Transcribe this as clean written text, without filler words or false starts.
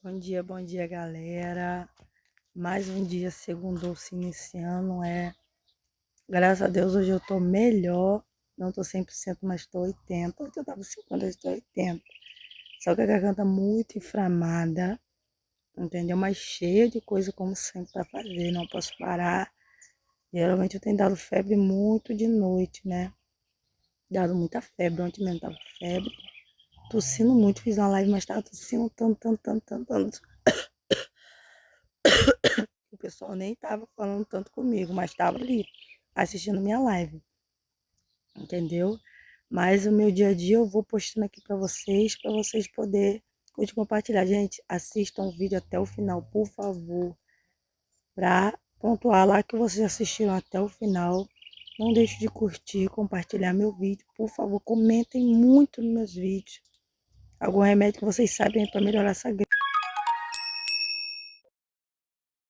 Bom dia, galera. Mais um dia segundou se iniciando, Graças a Deus hoje eu tô melhor. Não tô 100%, mas tô 80%. Ontem eu tava 50%, hoje tô 80%. Só que a garganta muito inflamada, entendeu? Mas cheia de coisa como sempre pra fazer, não posso parar. Geralmente eu tenho dado febre muito de noite, né? Dado muita febre, ontem mesmo tava com febre. Tossindo muito, fiz uma live, mas tava tossindo tanto. O pessoal nem tava falando tanto comigo, mas tava ali assistindo minha live, entendeu? Mas o meu dia a dia eu vou postando aqui para vocês poderem curtir, compartilhar. Gente, assistam o vídeo até o final, por favor, para pontuar lá que vocês assistiram até o final. Não deixe de curtir, compartilhar meu vídeo, por favor, comentem muito nos meus vídeos. Algum remédio que vocês sabem para melhorar essa gripe.